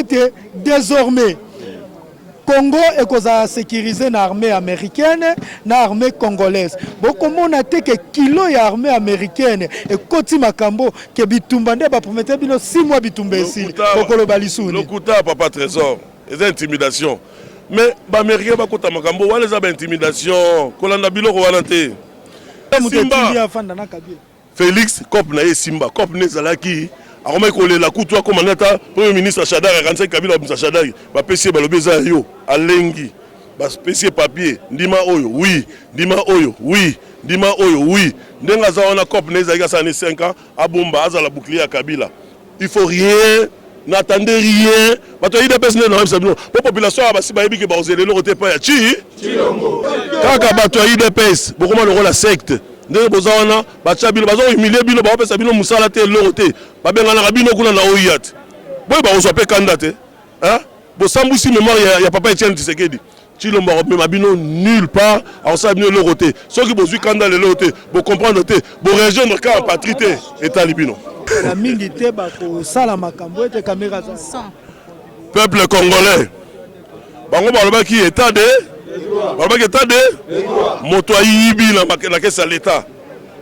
était désormais Congo est cosa sécurisé dans l'armée américaine, dans l'armée congolaise. Bon, comment on a été que kilo ya armée américaine et koti makambo que bitumbande ba promettre bino 6 mois bitumbe ici. Kokolo balisuni. Le kuta papa trésor, les intimidations. Mais ba américain ba kota makambo wala za ba intimidation, kolanda bilo ko wana te. Simba Félix Kop na Simba, Kop ne zalaki aroma ko la kutu ko manata premier ministre Chadar 45 Kabila Moussa Chadar ba PC ba lobeza yo alengi ba PC papier ndima oyo oui ndima oyo oui ndima oyo oui ndenga za ona Kop ne zalika ça 5 ans abomba azala bouclier ya Kabila. Il faut rien, n'attendez rien. Bato ida personne na sabino pour population abasi ba yebiki ba ozele lo rote pa ya chi Chilombo kaka bato ida pes bokoma lo la secte. Ndenge bozawana bachabilo bazo humilier bino ba pesa bino musala te lorote ba benga na bino kuna na oyat boy ba ozo pe kandate hein bo sambusi mémoire ya papa Etienne Tshisekedi Chilombo ba mema bino nulle part on sa bino lorote ceux qui bozui kanda le lorote bo comprendre te bo rejoindre ka patrité état libino la mingi te ba ko sala makambo te caméra ça peuple congolais bango ba loba ki état de balobaki état de moto ayibi na kesa l'État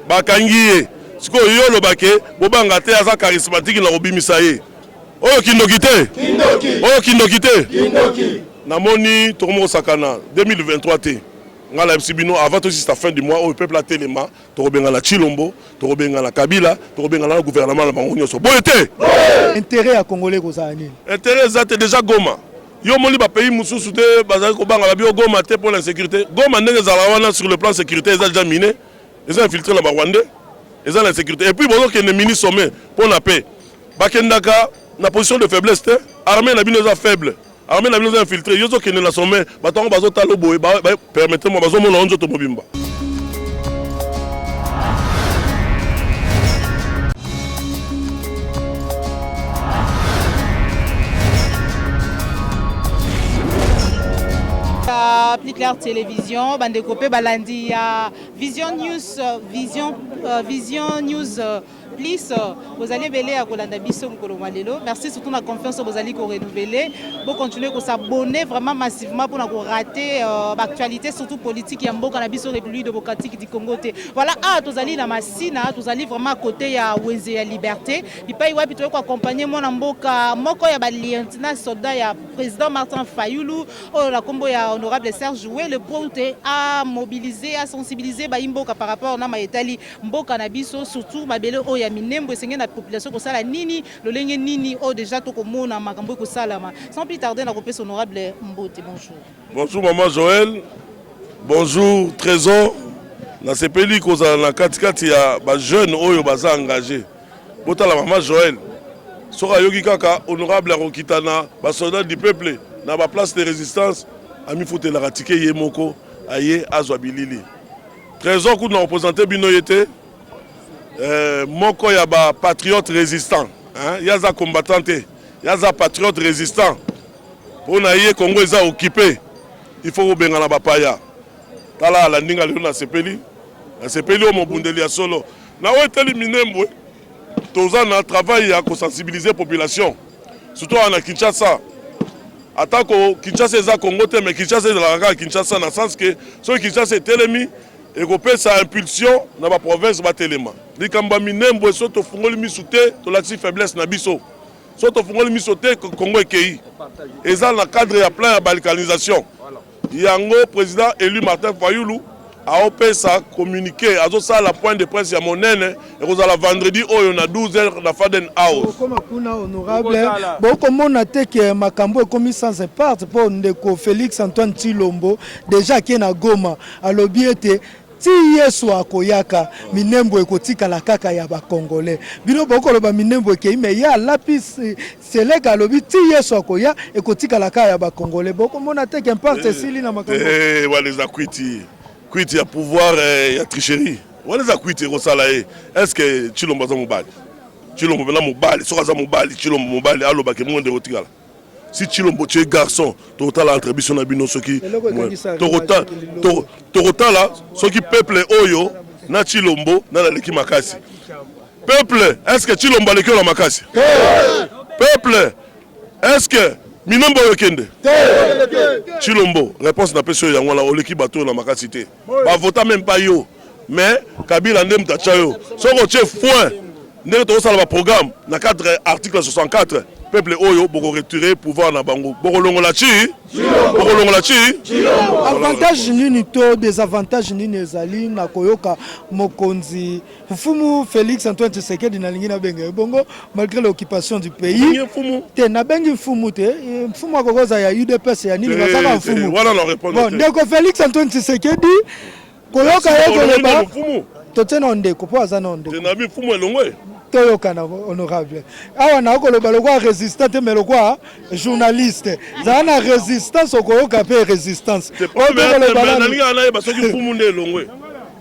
bakangi ye sikoyo yo olobaki bobanga te aza charismatique na kobimisa ye oyo kindoki te oyo kindoki te namoni tokomi kosakana 2023 te nga la bino avant aussi la fin du mois au peuple atelema tokobenga na Chilombo tokobenga na Kabila tokobenga na gouvernement na bango nyonso boye te intérêt ya congolais kozala nini intérêt ezate déjà Goma yo moni ba pays mususu te bazali ko banga ba bio Goma te pour la sécurité Goma ndenge za wana sur le plan sécurité ils ont déjà miné ils ont infiltré la Rwandais ils ont la sécurité et puis bozo que ne mini sommet pour la paix bakendaka na position de faiblesse te armée na bino za faible armée na bino za infiltré yo zo que ne la sommet batongo bazo talo boye ba permettez-moi bazo mona onzo to mobimba. Plus clair télévision, bande copé balandi Vision News, Vision News Plus. Vous allez belé à Kolanda Biso Nkolomalelo. Merci surtout la confiance que vous allez renouveler. Vous continuez à s'abonner vraiment massivement pour ne rater l'actualité surtout politique et en Boka Biso République démocratique du Congo. Voilà, vous allez dans Massina, vous allez vraiment à côté à Weze à Liberté. Il paye ouais plutôt accompagner mon Mboka moko ya balientina soldat ya président Martin Fayulu la combo ya honorable Serge Joué le proté à mobiliser à sensibiliser ba Mboka par rapport na maetali Mboka na biso surtout mabele o ya minembo esengé na population ko sala nini lolenge nini o déjà to ko mona makambo ko salama sans plus tarder na kopesa honorable Mbote bonjour. Bonjour maman Joël. Bonjour Trésor. Na sepeli ko za na katikati ya ba jeune oyo baza engagé. Botala maman Joël. Sora yoki kaka honorable Rokitana ba soldat du peuple na ba place de résistance ami foute la ratike yemoko aye azwabilili. Trésor ku na représenté bino yete moko ya ba patriote résistant hein yaza combattant yaza patriote résistant pour na ye Congo eza occupé il faut benga na bapaya tala la ndinga lelo na sepeli o mobundeli ya solo na weteli minembwe toza na travail ya ko sensibiliser population surtout en Kinshasa atako Kinshasa eza Congo te mais Kinshasa eza la Kinshasa na sens que so Kinshasa est telemi et ko pesa impulsion na ba province ba telema likamba minembwe so to fungoli misute to laxi faiblesse na biso so to fungoli misote Congo ekei eza na cadre ya plan ya balkanisation yango président élu Martin Fayulu a opesa communiqué azo ça la point de presse ya monene et ko la vendredi oyo na 12h na Faden House comme kuna honorable boko mona te que makambo comme sans part pour ndeko Félix Antoine Chilombo déjà qui na Goma alobi ete ti Yesu akoyaka minembo ekotika la kaka ya ba congolais bino boko loba minembo ke me ya lapis selega lobi ti Yesu akoya ekotika la kaka ya ba congolais boko mona te que parte sili na makambo wale za kwiti ya pouvoir ya tricherie wale za kwiti rosala est-ce que Chilombo za mobali Chilombo na mobali soka za mobali Chilombo mobali aloba ke monde otikala si Chilombo tu es garçon totala entre biso na bino soki totala soki peuple oyo na Chilombo na la leki makasi peuple est-ce que Chilombo leki la makasi peuple est-ce que Minombo Yokende Chilombo, réponse n'a pas sur Yangola, Oleki Bato na makasité. Ba vota même pas yo. Mais Kabila ndem tachayo. Soko chef point. Ndeko to sala ba programme na cadre article 64. Peuple oyo boko retirer pouvoir na bango. Boko longola chi. Boko longola chi. Avantage nini to désavantage nini ezali na koyoka mokonzi Mfumu Félix Antoine Tshisekedi na lingi na benga bongo malgré l'occupation du pays. Te na bengi mfumu te mfumu akokoza ya UDPS ya nini basaka mfumu. Voilà la réponse. Bon, ndeko Félix Antoine Tshisekedi koyoka yeko leba. Totena ndeko po azana ndeko. Te na mi mfumu elongwe. Toyokana honorable awa na okoloba lokwa résistant mais lokwa journaliste za na résistance okoyoka pe résistance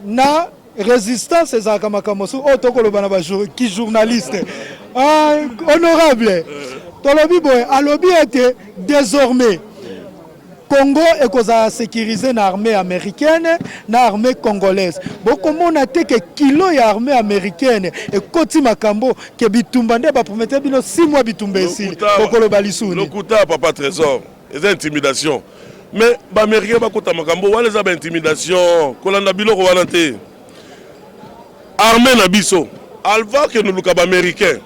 na résistance ezalaka makambo so oyo tokoloba na ki journaliste honorable tolobi boye alobi ete désormais Congo est sécurisé na armée américaine na armée congolaise. Beaucoup mon a été que kilo ya armée américaine et koti makambo ke bitumba nde ba promettre bino 6 mois bitumba ici. Boko lo balisuni. Lokuta papa trésor, les intimidations. Mais ba américain ba kota makambo wale za ba intimidation, kolanda biloko wana te. Armée na biso, alva que nous luka ba américain.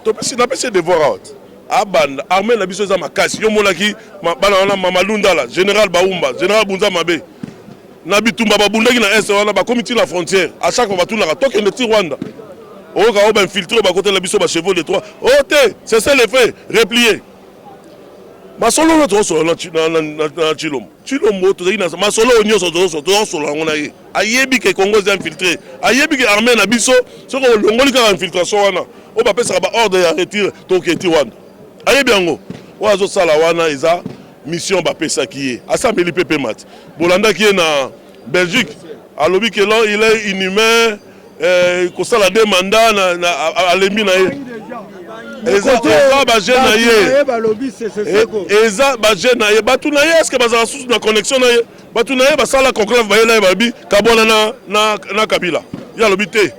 To pesi na pesi devoir out. Abanda armée na biso za makasi yo molaki bana wana Mamalunda la général Baumba général Bunza Mabe na bitumba babundaki na est wana ba comité la frontière à chaque fois batuna ka toke ndeti Rwanda o ka ba infiltrer ba côté la biso ba chevaux de trois ote c'est ça le fait replier masolo na to so na Chilombo to zina masolo onyoso to so la ngona ye ayebi ke Congo za infiltrer ayebi ke armée na biso soko longoli ka infiltration wana o ba pesa ba ordre ya retire to keti Rwanda aye biango wazo sala wana eza mission ba pesa kié asambeli pepe mat bolanda qui est na Belgique alobi que là il est inhumain ko sala deux mandats na alembi na ye eza ba jeune na ye eza ba jeune na ye batu na ye est-ce que bazala sous na connexion na ye batu na ye ba sala conclave ba ye na babi kabona na Kabila ya lobi te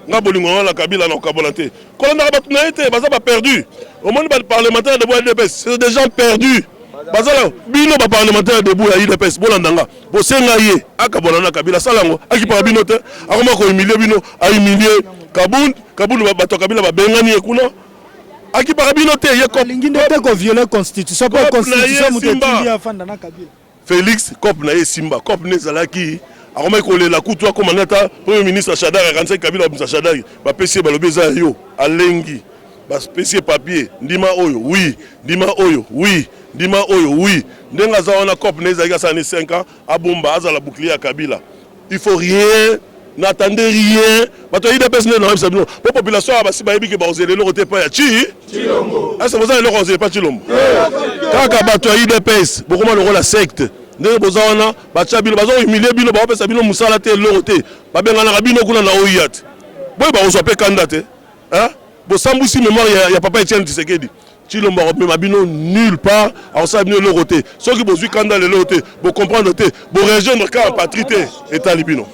nga bolingo na Kabila na Kabila te kolanda batu na ye te baza ba perdu. Au monde des parlementaires de l'UDPS, c'est des gens perdus. Bazala, bino ba parlementaire de l'UDPS, bolandanga, bosenga ye, akabolana Kabila salango, akipa bino te, akoma ko humilier bino, a humilier Kabund ba to Kabila ba bengani ekuna. Akipa bino te ye ko linginde te ko violer constitution, pas constitution mutetindi afanda na Kabila. Félix Kop na ye Simba, Kop ne zalaki akoma ko le la kutu akomandata premier ministre Chadar 45 Kabila ba Chadar, ba PC ba lobeza yo, alengi. Bas spécial papier ndima oyo oui ndima oyo oui ndima oyo oui ndenga za wana cop neza ga ça 5 ans abomba azala bouclier à Kabila il faut rien n'attendez rien bato ida personne na sabino pour population abasi ba yebi ke ba ozele lo te pa ya Chilombo asa boza lo ozele pa Chilombo kaka bato ida pes bokoma lo la secte ndenge boza wana ba chabilo bazo humilier bino ba pesa bino musala te lo te ba benga na bino kuna na oyat boy ba ozo pe kandate hein. Bon, Sambousi mémoire, il y a papa Etienne Tshisekedi. Chilombo même abino nulle part, alors ça vient le roté. Ceux qui bossent quand dans le roté, pour comprendre te, pour rejoindre quand patrie et talibino.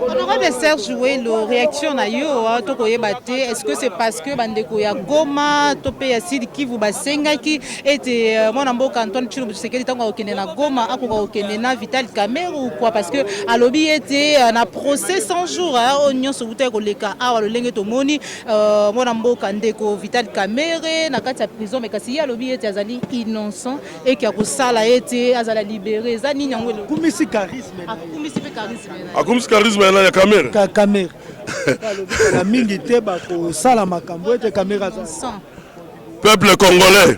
Honorable Serge joué la réaction na yo to koyebate est-ce que c'est parce que bandeko ya Goma to pe ya Sud Kivu basenga ki était mon mboka Antoine Chilombo Tshisekedi tango okende na Goma akoka okende na Vital Kamerhe ou quoi parce que alobi était na procès 100 jours onyo sobuta ko leka awa lo lenge to moni mon mboka ndeko Vital Kamerhe na kati ya prison mais kasi alobi était azali innocent et qui a kosala était azala libéré za nini yango kumisi charisme akumisi charisme ya Kamerhe Kamerhe la mingi te ba ko sala makambo ete Kamerhe za peuple congolais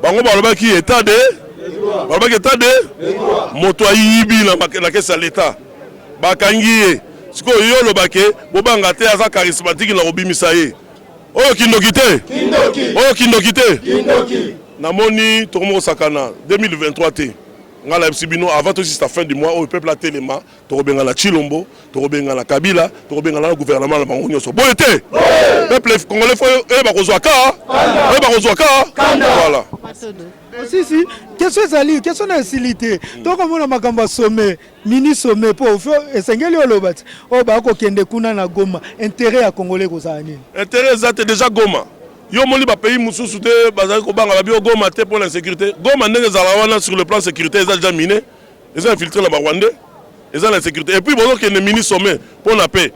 bango balobaki état de moto ayibi na kesa l'état bakangi siko yo lobake bobanga te aza charismatique na obimisa ye oyo kindoki te namoni tokomo sakana 2023 te ngala sibino avant aussi la fin du mois au peuple a téléma to benga la Chilombo to benga la Kabila to benga la gouvernement la bango nyoso bo été peuple congolais fo e ba kozwa ka voilà si question ezali question na insilité to komona makambo sommet mini sommet pour esengeli olobati o ba ko kende kuna na Goma intérêt ya congolais kozala nini intérêt za te déjà Goma Yo moni ba pays mususu te bazali ko banga babio Goma te pour l'insécurité. Goma ndenge zalawana sur le plan sécurité ils ont déjà miné. Ils ont infiltré la Rwandais. Ils ont l'insécurité. Et puis bon que les mini sommet pour la paix.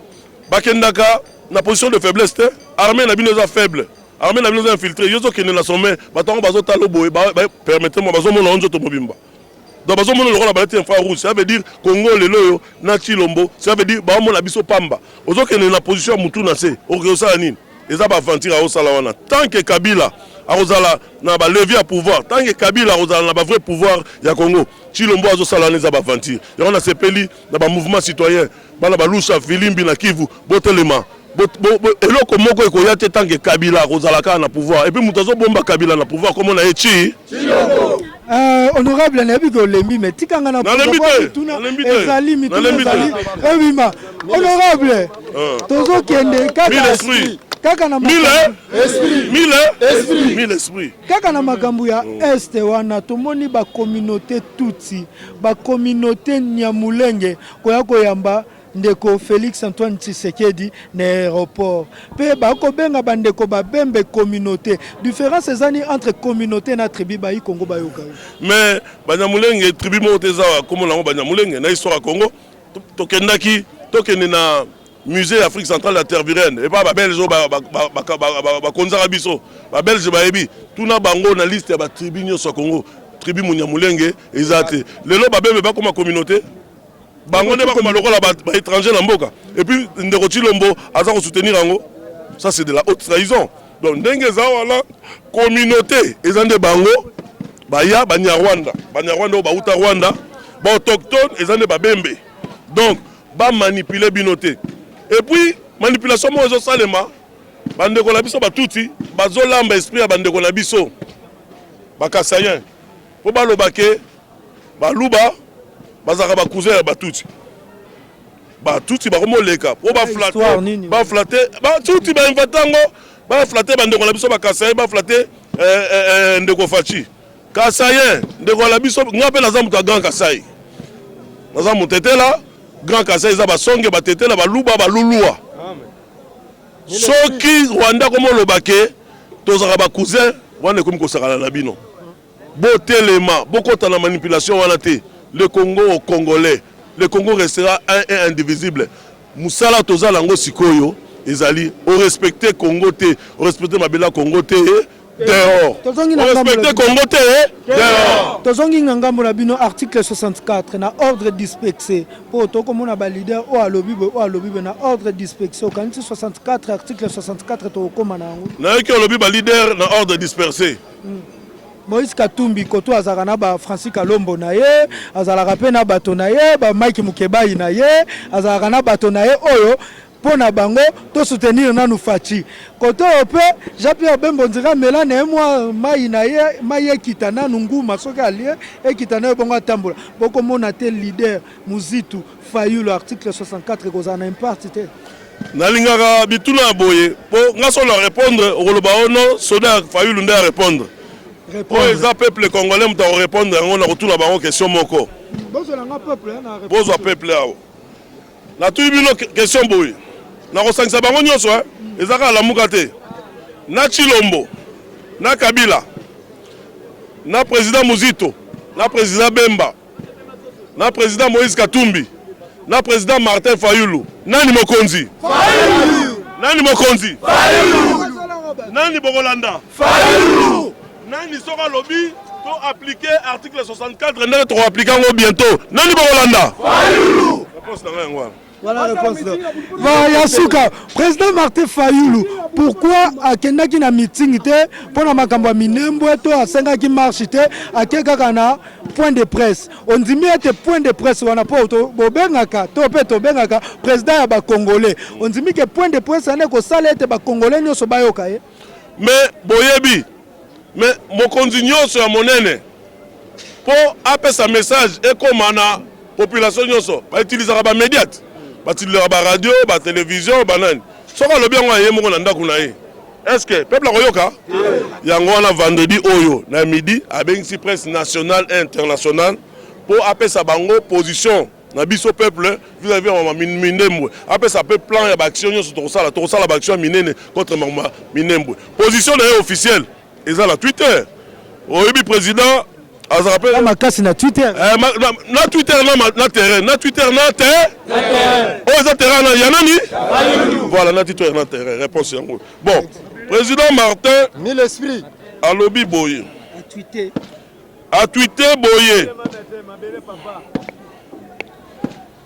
Bakendaka na position de faiblesse te. Armée na bino za faible. Armée na bino za infiltré. Yo zo kene na sommet. Batango bazo talo boye permettez-moi bazo mona onzo to mobimba. Donc bazo mona le rôle balati infrarouge. Ça veut dire Congo lelo yo na Chilombo. Ça veut dire ba mona biso pamba. Ozo kene na position mutu na se. Okosa nini? Ils ont aventure à Osalawana. Tant que Kabila a Osala n'a pas levé à pouvoir, tant que Kabila a Osala n'a pas vrai pouvoir, il y a Congo. Chilombo a Osala n'a pas aventure. Il y a un CPLI, dans le mouvement citoyen, dans la Baloucha, Filimbi, na Kivu, Botelema. Et là, comment il y a tant que Kabila a Osala n'a pouvoir. Et puis, Moutazo Bomba Kabila n'a pouvoir, comme on a écrit. Honorable Nabi Golembi, mais Tikanga n'a pas pouvoir. Ezali, Mituna, Ezali. Honorable, Tozo Kende, Kaka. Kaka na mille esprit. Kaka na makambo ya este wana tomoni ba communauté tutsi, ba communauté Nyamulenge koya koyamba ndeko Félix Antoine Tshisekedi na aéroport. Pe ba ko benga bandeko ba bembe communauté. Différence ezani entre communauté na tribu ba Congo ba yoka. Mais ba Nyamulenge tribu mo tezawa comme lango ba Nyamulenge na histoire ya Congo tokendaki tokende na musée Afrique centrale la terre virène et pas ba belge ba konzara biso ba belge ba ebi tuna bango na liste ya ba tribu nyoso Congo tribu Munyamulenge ezate lelo ba bembe ba comme communauté bango ne ba comme lokola ba étranger na mboka et puis ndeko Chilombo aza ko soutenir yango ça c'est de la haute trahison donc ndenge za wala communauté ezande bango ba ya ba Nyarwanda ba uta Rwanda ba autochtone ezande ba bembe donc ba manipuler binoté. Et puis, manipulation mozo salema, bandeko na biso batuti, bazolamba esprit ya bandeko na biso. Bakasayen. Po balobake, baluba, bazaka ba cousin ya batuti. Batuti bakomoleka, po ba flatter, batuti ba invatango, ba flatter bandeko na biso bakasayen, ba flatter ndeko fachi. Kasayen, ndeko na biso ngape na zamu ta grand kasai. Na zamu tetela Grand Kasai za basonge batetela baluba balulua. Soki Rwanda komo lobake tozaka ba cousin wana komi kosakala na bino. Botelema, bokota na manipulation wana te. Le Congo au Congolais. Le Congo restera un et indivisible. Musala tozala ngo sikoyo ezali o respecter Congo te, o respecter mabela Congo te. Dehors. Respectez Congo dehors. Tozongi ngambo na bino article 64 na ordre dispersé. Po to comme on a leader o alobi na ordre dispersé. Quand 64 article 64 to koma na ngo. Na ki alobi ba leader na ordre dispersé. Moïse Katumbi koto azaka na ba Francis Kalombo na ye, azalaka pe na bato na ye, ba Mike Mukebai na ye, azalaka na bato na ye oyo pona bango to soutenir nanu fachi koto ope Jean-Pierre Bembo ndira melane moi mai na ye mai ekitana nguma soka alie ekitana bongo tambola boko mona te leader Muzitu Fayulu article 64 kozana impact te nalingaka bituna boye po ngaso la répondre okoloba ono soda Fayulu nda répondre po eza peuple congolais muta répondre ngo na kotuna bango question moko bozo la peuple na répondre bozo peuple awo na tuibino question boye na kosangisa bango nyonso ezaka la mukate na Chilombo na Kabila na président Muzito na président Bemba na président Moïse Katumbi na président Martin Fayulu nani mokonzi Fayulu nani mokonzi Fayulu nani Bogolanda Fayulu nani soka lobby to appliquer article 64 ndenge to appliquer ngo bientôt nani Bogolanda Fayulu réponse na ngwa. Voilà la réponse. Yasuka, président Martin Fayulu, pourquoi à Kendaki na meeting te pour na makambo minembo to a senga ki marche te a keka na point de presse. On dit mais point de presse wana po to bobengaka to pe to bengaka président ya ba congolais. On dit que point de presse ane ko salete ba congolais nyoso bayoka ye. Mais boyebi mais mokonzi nyoso ya monene po apesa message e komana population nyoso ba utiliser ba médias. Batilera ba radio, ba télévision, banane. Soka lobi yango aye moko na ndako na ye. Est-ce que peuple akoyoka? Yango wana vendredi oyo na midi abengisi presse nationale et internationale pour apesa bango position na biso peuple vis-à-vis ya Minembwe. Après ça peut plan ya action nyonso tokosala ba action minene contre Minembwe. Position na officielle eza la Twitter. Oyebi président azapela makasi na Twitter. Na Twitter na terrain, na Twitter na terrain. Oh za terrain na yanani? Voilà, na Twitter na terrain. Réponse yango. Bon, président Martin ni l'esprit alobi boye. A tweeté boye.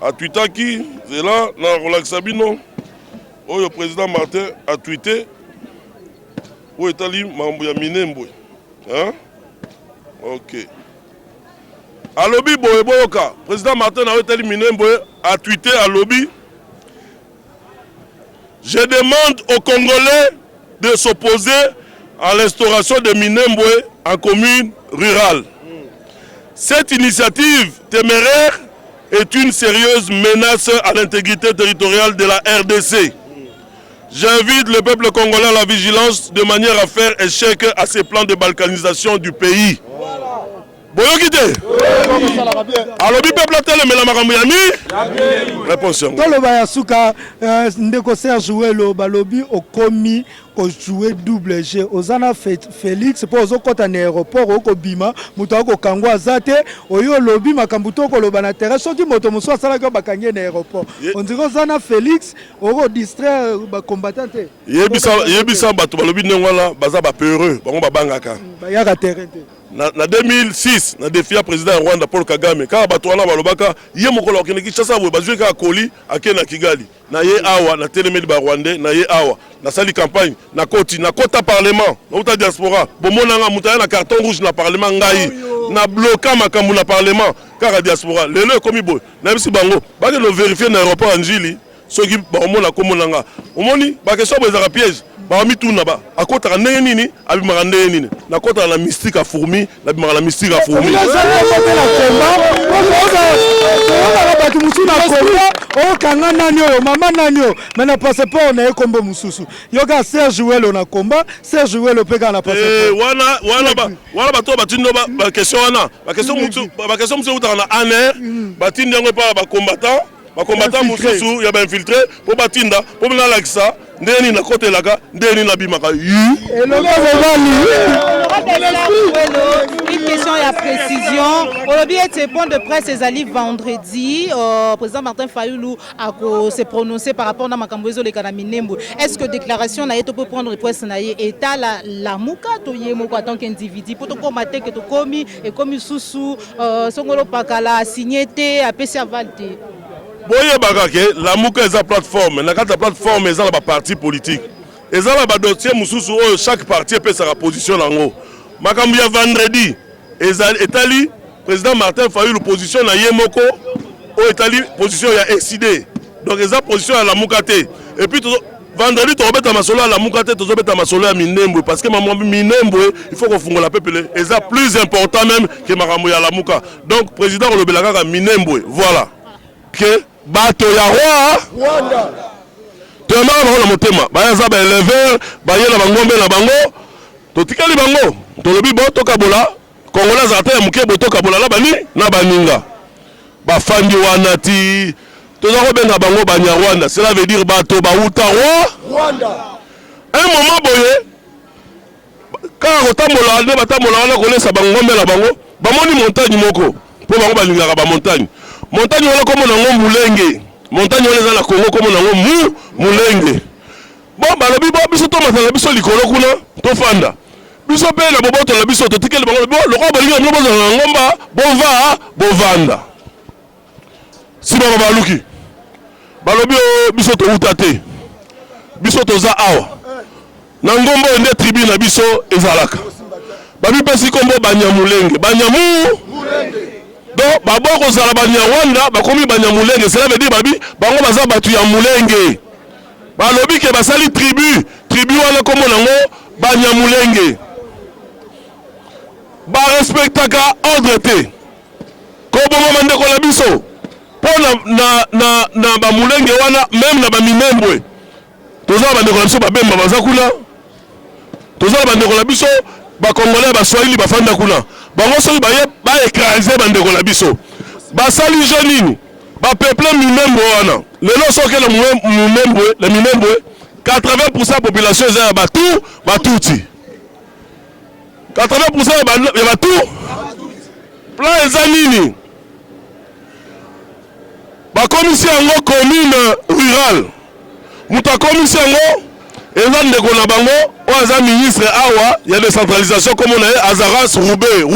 A tweeté qui? C'est là, dans Relax Sabino. Oh, le président Martin a tweeté. Où est allé Mambo Minembwe? Hein? Ok. A lobby boye boyoka. Président Martin a allé Minembwe a tweeté à lobby. Je demande aux Congolais de s'opposer à l'instauration de Minembwe en commune rurale. Cette initiative téméraire est une sérieuse menace à l'intégrité territoriale de la RDC. J'invite le peuple congolais à la vigilance de manière à faire échec à ces plans de balkanisation du pays. Boyokite. Alobi peuple tel mais la makambo yami. Réponse. Tolo bayasuka ndeko Serge Welo balobi okomi ko jouer double jeu. Ozana Félix pour ozokota na aéroport okobima muto akokangwa azate oyo lobi makambo to ko loba na terrain soki moto muso asala ko bakangie na aéroport. On dirait ozana Félix oko distraire ba combattant te. Yebisa bato balobi ndengwala baza ba peureux bango babangaka. Ba yaka terrain te. Na 2006 na défi président ya Rwanda Paul Kagame kaka bato wana balobaka ye mokolo akende Kinshasa boye bazwi kaka koli akende na Kigali na ye awa na telemeli ba Rwandais na ye awa na sali campagne na kota parlement na uta diaspora bomonanga mutaya na carton rouge na parlement ngai na bloka makambu na parlement kaka diaspora lelo ekomi boye na bisi bango bake no vérifier na aéroport Anjili soki baomona komonanga omoni bakeso boezaka piège Bamituna ba akota ndenge nini abimaka ndenge nini na kota na mystique a fourmi na bimaka la mystique a fourmi okanga nani oyo mama nani oyo mais na passeport na ekombo mususu yoka Serge Welo na komba Serge Welo peka na passeport wana bato batindo ba question wana ba question mutu utaka na aner batindi yango pa ba combattant mususu ya ba infiltré po batinda po na lakisa ndeni na kote laka ndeni na bimaka une question et précision aujourd'hui était point de presse ezali vendredi président Martin Fayulu a se prononcé par rapport na makambo ezo leka na Minembwe. Est-ce que déclaration na yeto peut prendre presse na ye eta la muka to ye moko en tant qu'individu pour to combattre que to komi et comme susu songolo pakala signé te apesi avalté. Boye bagake la muka eza plateforme na kata plateforme eza ba parti politique eza ba dossier mususu oyo chaque parti peut sa position nango makambu ya vendredi eza etali président Martin Fayulu position na ye moko o etali position ya XD donc eza position ya la muka te et puis vendredi to beta masolo ya la muka te to beta masolo ya Minembwe parce que maman Minembwe il faut qu'on fongola peuple eza plus important même que makambu ya la muka donc président le belaka Minembwe voilà que bato ya Rwanda tema ba motema ba za ba éleveur ba yela bangombe na bango to tikali bango to lobi bo to kabola Congolais zata ya muke bo to kabola la bani na baninga ba fandi wana ti to za ko benga bango ba nya Rwanda cela veut dire bato ba uta Rwanda un moment boye ka kotambola ne batambola wana ko lesa bangombe na bango ba moni montagne moko po bango balinga ba montagne montagne wala komo nango mulenge montagne wala za na Congo komo nango mulenge bon balobi bo biso to matala biso likolo kuna to fanda biso pe na boboto la biso to tikeli bango bo lokwa bolinga no boza na ngomba bovanda si ba baluki balobi biso to utate biso to za awa na ngombo nde tribu na biso ezalaka babi pesi kombo banyamulenge mulenge donc baboko zala Banyarwanda bakomi Banyamulenge cela veut dire babi bango baza batu ya mulenge balobi ke basali tribu wana komo nango Banyamulenge ba respectaka ordre te ko bomo mandeko la biso po na ba mulenge wana même na ba Minembwe toza bandeko la biso babemba baza kuna toza bandeko la biso ba Congolais ba Swahili bafanda kuna bango soki ba écraser bandeko la biso basali jenini peuple Minembwe wana. Le soki le Minembwe 80% la population est Batuti. 80% est Batuti. Plan ezanini. Ba commission en commune rurale. Muta commission en ezan de kona bango o azan ministre awa il y a décentralisation comme on a Azaras Roubé.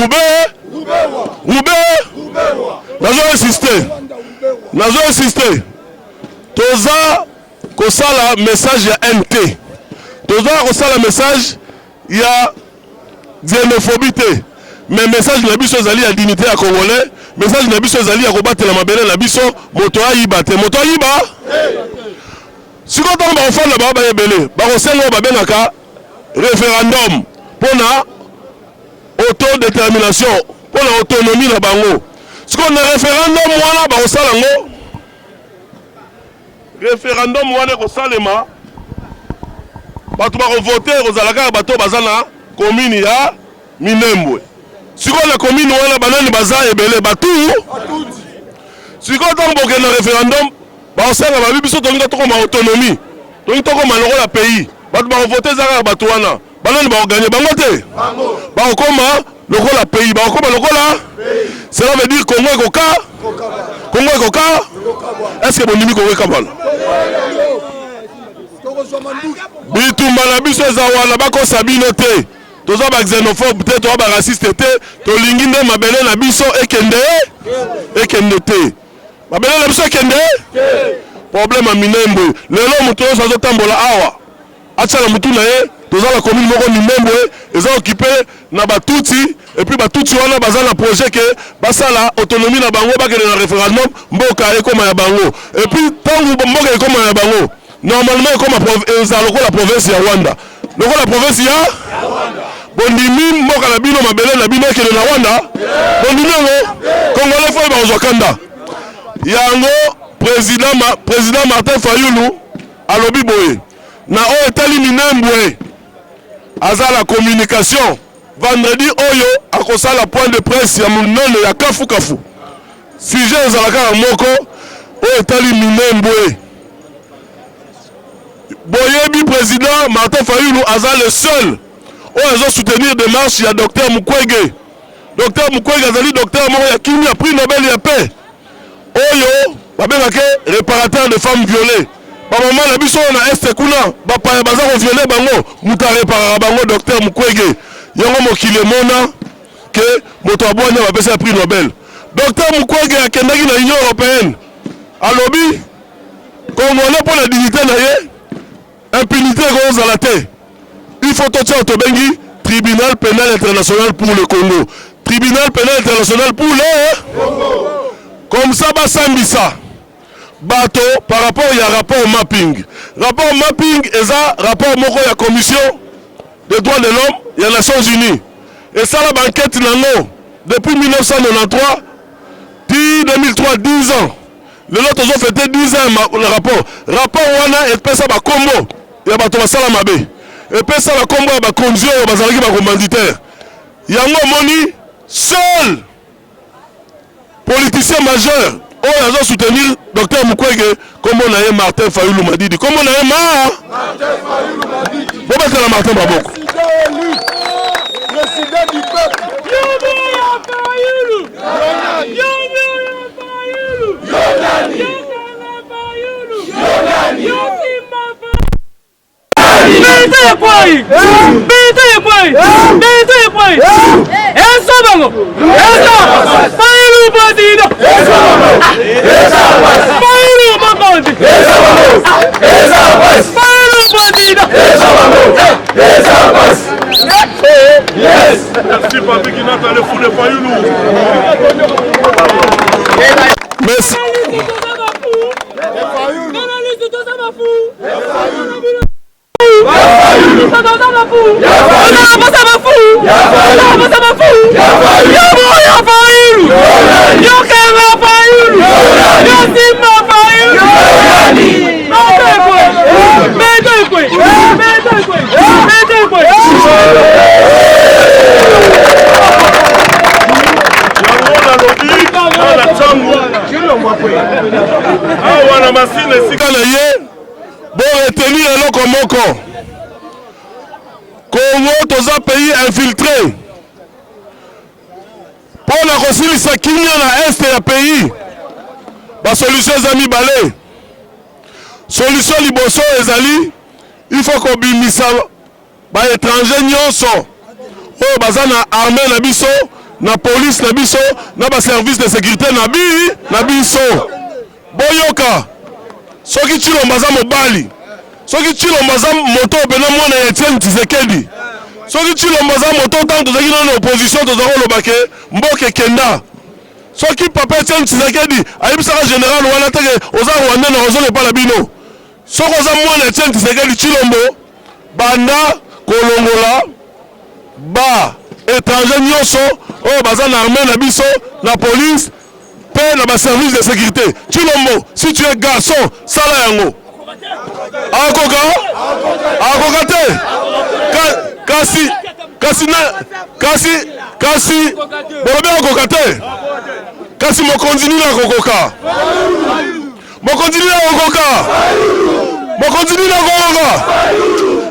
Nazo insister. Toza kosala message ya NT. Toza kosala message ya xénophobie. Mais message na biso zali ya dignité ya congolais, message na biso zali ya kobatela mabele na biso moto ayiba te. Moto ayiba? Si ko tamba ofanda ba yebele, ba kosengo ba benaka référendum pona autodétermination, pona autonomie na bango. Si ko na référendum wana ba kosala ngo référendum wana ko salema bato ba ko voter kozalaka bato bazana commune ya Minembwe. Si on a commis nous on a banane bazar et belé batu. Si on a un référendum, on sait que la Bible sont dans autonomie. Donc on a le pays. On va voter za batouana. Banane va gagner bangote. Ba okoma le rôle pays. Ba okoma le rôle. Cela veut dire Congo est Koka. Congo est Koka. Est-ce que bon nimi Congo est Kabal? Bitumba na biso zawana bako sabinote. Toza ba xénophobe te, toza ba raciste te, to lingi nde mabele na biso ekende te. Mabele na biso ekende? Problème a Minembwe. Lelo mutu oyo azo tambola awa. Acha na mutu na ye, toza la commune moko Minembwe, eza occupé na Batuti et puis Batuti wana baza na projet que basala autonomie na bango bakende na référendum mboka ekoma ya bango. Et puis tangu mboka ekoma ya bango, normalement ekoma la province ya Rwanda. La province ya Rwanda. Bondimi mboka na bino mabele na bino ekele na Rwanda. Bondimi ngo Congolais fo ba ozokanda. Yango président Martin Fayulu alobi boye. Na o etali Minembwe. Aza la communication. Vendredi oyo akosala point de presse ya munene ya kafu. Sujet ezalaka moko o etali Minembwe. Boyebi président Martin Fayulu aza le seul où ils ont soutenir des marches, il y a docteur Mukwege. Docteur Mukwege azali docteur moko ya kimi a prix Nobel ya paix. Oyo babengake réparateur de femmes violées. Ba maman na biso na este kuna ba pa baza ko violer bango muta réparer bango docteur Mukwege. Yango mokili mona que moto abwana ba pesa prix Nobel. Docteur Mukwege akendaki na Union européenne. Alobi Congolais pour la dignité na ye. Impunité rose à la tête. Il faut tout ça au tribunal pénal international pour le Congo. Tribunal pénal international pour le Congo. Comme ça, Basambisa. Bateau par rapport à rapport mapping. Rapport mapping est ça, rapport moko à la commission des droits de l'homme et des Nations Unies. Et ça, la banquette depuis 1993, 2003, 10 ans. Les autres ont fêté 10 ans le rapport. Rapport wana et pesa ba combo. Ya bato basala mabe. Et pesa ba combo ba konzio ba zalaki ba commanditaire. Yango moni seul politicien majeur oyo azo soutenir docteur Mukwege comme on a Martin Fayulu Madidi. Comme on a Martin Fayulu Madidi. Bon bah c'est la Martin Baboko. Président du peuple. Merci Papi qui n'a pas le fou de Fayulu. Merci. masine esika na ye boretenir eloko moko. Congo toza pays infiltré mpona kosilisa kimia na este ya pays. Basolution eza mibale. Solution liboso ezali il faut kobimisa baétranger nyonso oyo baza na armée na biso, na police na biso, na baservice de sécurité na biso. Boyoka soki Tshilombo aza mobali, soki Tshilombo aza moto pena mwana ya Etienne Tshisekedi, soki Tshilombo aza moto ntango tozalaki na opposition tozalaki koloba ke mboka kenda, soki papa Etienne Tshisekedi ayebisaka général wana teke oza Rwanda na ozolepala bino, soki oza mwana Etienne Tshisekedi Tshilombo banda kolongola ba étranger nyonso oyo baza na armée na biso, na police pe na baservice de sécurité. Tshilombo, si tu es garçon, sala yango. Akoka te. Kasi bolobi akoka te. Kasi mokonzi nini akokoka? Mokonzi nini akokoka? Mokonzi nini akokoka?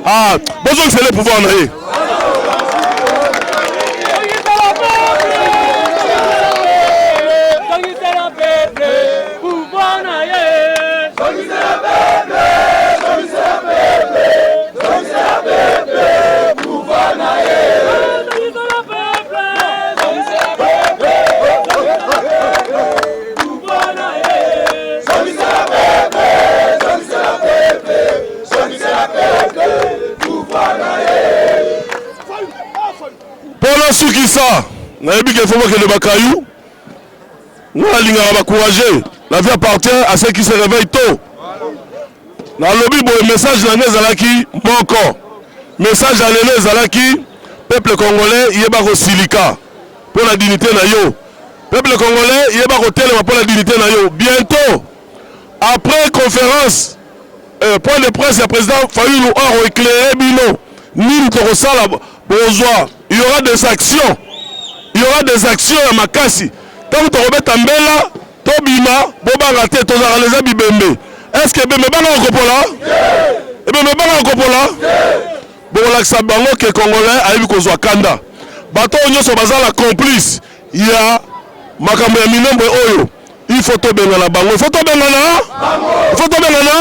Ah, besoin que c'est le pouvoir na ye. Pona sukisa na yebi ke fomo ke le bakayou na linga ba courager, la vie appartient à ceux qui se réveillent tôt. Na lobi bo message na nezalaki moko, message à lelo ezalaki peuple congolais yeba ko silika pour la dignité na yo, peuple congolais yeba ko telema pour la dignité na yo. Bientôt après conférence point de presse, le président Fayulu a éclairé bino nini to sala bozwa. Il y aura des actions. Il y aura des actions à Makasi. Tant que tu remets en bella, Tobima, Boba Rate, Tozaraleza Bibembe. Est-ce que Bembe Bana Okopola? Et Bembe Bana Okopola? Bon, là, ça bango que Congolais a eu Kozwa Kanda. Bato Onyo Sobazala complice. Il y a Makambo Minombe Oyo. Il faut te benga la bango. Il faut te benga na? Il faut te benga na?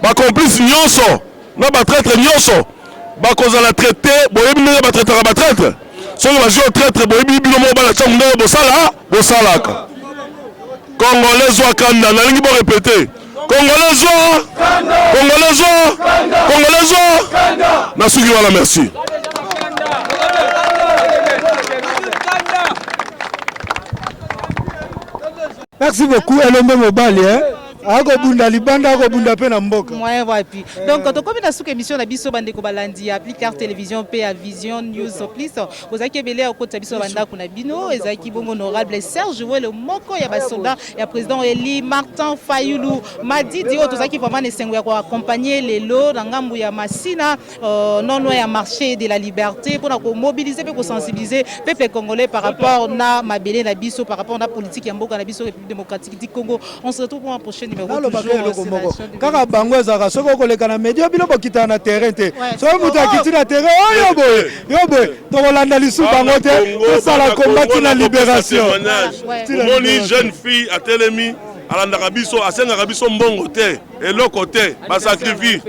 Ba complice Nyonso. Na ba traître Nyonso. Bakoza la traité, boyebi ne ba traité ba traître. Soki ba jeu traître boyebi bino mo ba la tsango bosala ka. Congolais zwa kanda na lingi bo répéter. Congolais zwa kanda. Congolais zwa kanda. Congolais zwa kanda. Na suki wala merci. Merci beaucoup Elombe Mobali ako bunda libanda ako bunda pe na mboka. Moyen wapi. Donc to comme na sous émission na biso bande ko balandi ya Applicar télévision pe à Vision News plus. Ozaki belé ko ta biso banda kuna bino ezaki bongo honorable Serge le moko ya ba soldat ya président Eli Martin Fayulu madi di ozaki vraiment nesengo ya ko accompagner les lots na ngambu ya Masina non ya marché de la liberté pour ko mobiliser pe ko sensibiliser peuple congolais par rapport na mabele na biso par rapport na politique ya mboka na biso République démocratique du Congo. On se retrouve pour un prochain kaka bango ezaka soki okoleka na media bino bokita na terrain te soki moto akiti na terrain oyo boye tokolanda lisu bango te tosala kombati na libération. Omoni jeune fille atelemi alandaka biso asengaka biso mbongo te eloko te basacrifie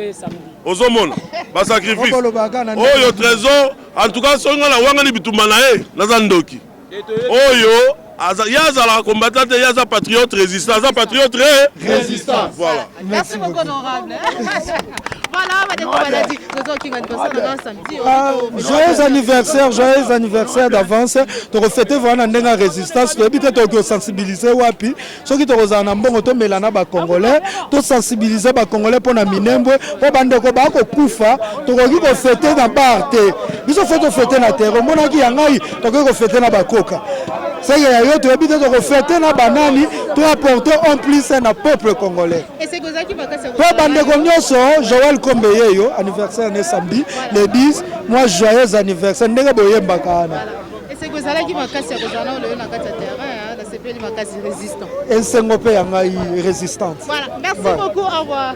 ozomona basacrifice oyo trésor en tout cas songa na wangani bitumba na ye naza ndoki oyo Yazala combattant, Yaza patriote résistant, Yaza patriote résistant. Voilà. Merci beaucoup honorable. Voilà, joyeux anniversaire d'avance. Tu refais vraiment une résistance. Tu habites sensibiliser wapi. Ceux qui te rejoignent en bon auto melana ba congolais, tu sensibiliser ba congolais pour na minembo, pour bande ko ba ko kufa, tu ko ko fêter na barte. Biso faut fêter na terre. Mona ki yangai, tu ko fêter na ba koka. C'est que tu habites de fêter na banani, tu apporter en plus un peuple congolais. Et c'est ça qui va casser. Pour bande ko Joël Kombeyeyo, anniversaire né samedi, le 10, moi joyeux anniversaire. Ndenge boyemba kana. Et c'est que ça qui va casser le journal le na kata terrain, là c'est Makasi résistant. Esengo pe ya ngai résistante. Voilà, merci beaucoup, au revoir.